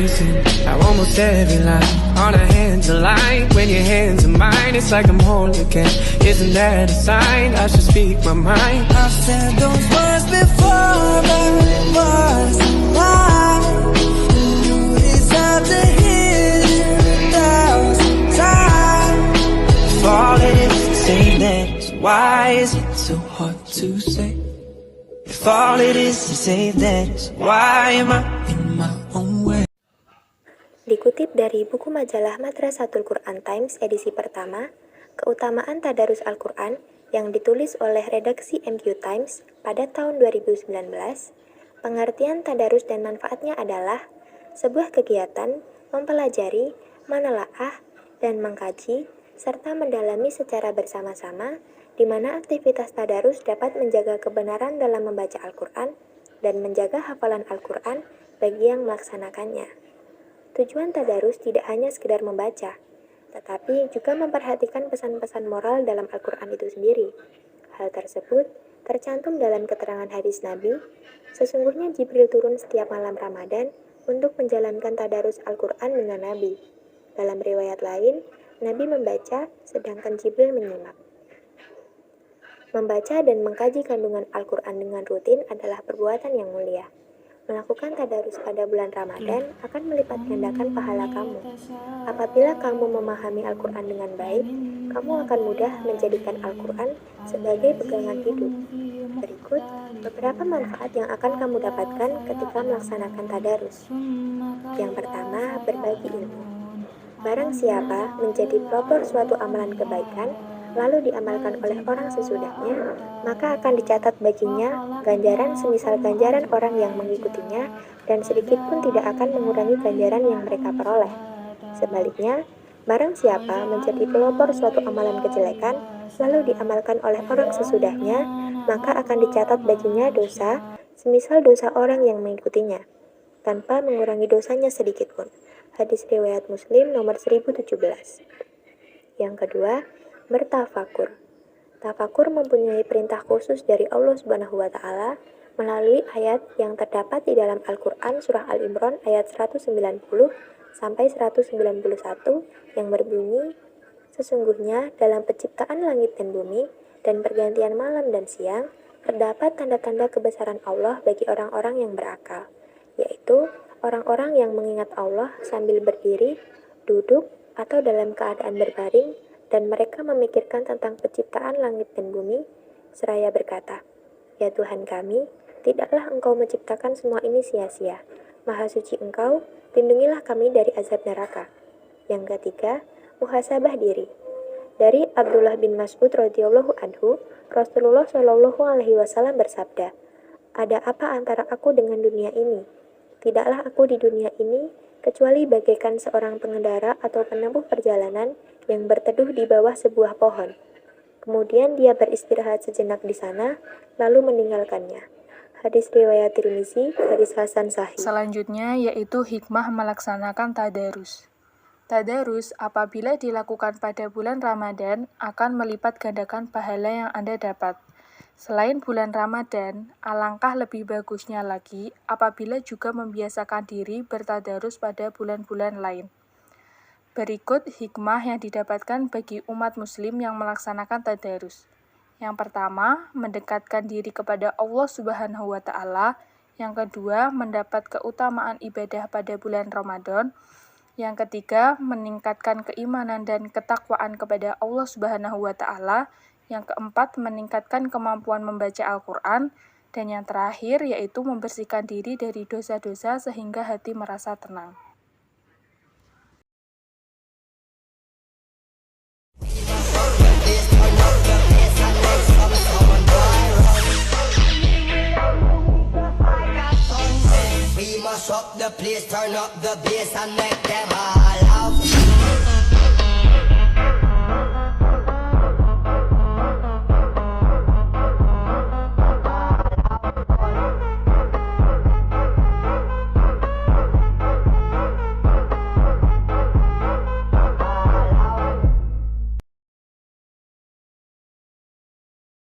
tracing how almost every line on our hands align. When your hands are mine, it's like I'm whole again. Isn't that a sign? I should speak my mind. I've said those words before, but it was a lie. You deserve to hear it 1,000 times. If all it is to say that, why is it so hard to say? If all it is to say that, why am I in my own way? Dikutip dari buku majalah Madrasatul Quran Times edisi pertama, Keutamaan Tadarus Al-Quran yang ditulis oleh redaksi MQ Times pada tahun 2019, pengertian tadarus dan manfaatnya adalah sebuah kegiatan mempelajari, menelaah, dan mengkaji, serta mendalami secara bersama-sama, di mana aktivitas tadarus dapat menjaga kebenaran dalam membaca Al-Quran dan menjaga hafalan Al-Quran bagi yang melaksanakannya. Tujuan tadarus tidak hanya sekedar membaca, tetapi juga memperhatikan pesan-pesan moral dalam Al-Quran itu sendiri. Hal tersebut tercantum dalam keterangan hadis Nabi, sesungguhnya Jibril turun setiap malam Ramadan untuk menjalankan tadarus Al-Quran dengan Nabi. Dalam riwayat lain, Nabi membaca, sedangkan Jibril menyimak. Membaca dan mengkaji kandungan Al-Quran dengan rutin adalah perbuatan yang mulia. Melakukan tadarus pada bulan Ramadan akan melipat gandakan pahala kamu. Apabila kamu memahami Al-Quran dengan baik, kamu akan mudah menjadikan Al-Quran sebagai pegangan hidup. Berikut beberapa manfaat yang akan kamu dapatkan ketika melaksanakan tadarus. Yang pertama, berbagi ilmu. Barang siapa menjadi pelopor suatu amalan kebaikan, lalu diamalkan oleh orang sesudahnya, maka akan dicatat baginya ganjaran semisal ganjaran orang yang mengikutinya, dan sedikit pun tidak akan mengurangi ganjaran yang mereka peroleh. Sebaliknya, barang siapa menjadi pelopor suatu amalan kejelekan, lalu diamalkan oleh orang sesudahnya, maka akan dicatat baginya dosa semisal dosa orang yang mengikutinya, tanpa mengurangi dosanya sedikit pun. Hadis riwayat Muslim nomor 1017. Yang kedua, bertafakur. Tafakur mempunyai perintah khusus dari Allah Subhanahu wa taala melalui ayat yang terdapat di dalam Al-Qur'an surah Al-Imran ayat 190 sampai 191 yang berbunyi, sesungguhnya dalam penciptaan langit dan bumi dan pergantian malam dan siang terdapat tanda-tanda kebesaran Allah bagi orang-orang yang berakal, yaitu orang-orang yang mengingat Allah sambil berdiri, duduk, atau dalam keadaan berbaring, dan mereka memikirkan tentang penciptaan langit dan bumi, seraya berkata, "Ya Tuhan kami, tidaklah Engkau menciptakan semua ini sia-sia. Maha suci Engkau, lindungilah kami dari azab neraka." Yang ketiga, muhasabah diri. Dari Abdullah bin Mas'ud radhiyallahu anhu, Rasulullah shallallahu alaihi wasallam bersabda, "Ada apa antara aku dengan dunia ini? Tidaklah aku di dunia ini kecuali bagaikan seorang pengendara atau penempuh perjalanan yang berteduh di bawah sebuah pohon. Kemudian dia beristirahat sejenak di sana, lalu meninggalkannya." Hadis riwayat Tirmizi, hadis hasan sahih. Selanjutnya yaitu hikmah melaksanakan tadarus. Tadarus apabila dilakukan pada bulan Ramadan akan melipat gandakan pahala yang Anda dapat. Selain bulan Ramadan, alangkah lebih bagusnya lagi apabila juga membiasakan diri bertadarus pada bulan-bulan lain. Berikut hikmah yang didapatkan bagi umat muslim yang melaksanakan tadarus. Yang pertama, mendekatkan diri kepada Allah Subhanahu wa taala. Yang kedua, mendapat keutamaan ibadah pada bulan Ramadan. Yang ketiga, meningkatkan keimanan dan ketakwaan kepada Allah Subhanahu wa taala. Yang keempat, meningkatkan kemampuan membaca Al-Quran. Dan yang terakhir, yaitu membersihkan diri dari dosa-dosa sehingga hati merasa tenang. We must up the place, turn up the bass and make them all out.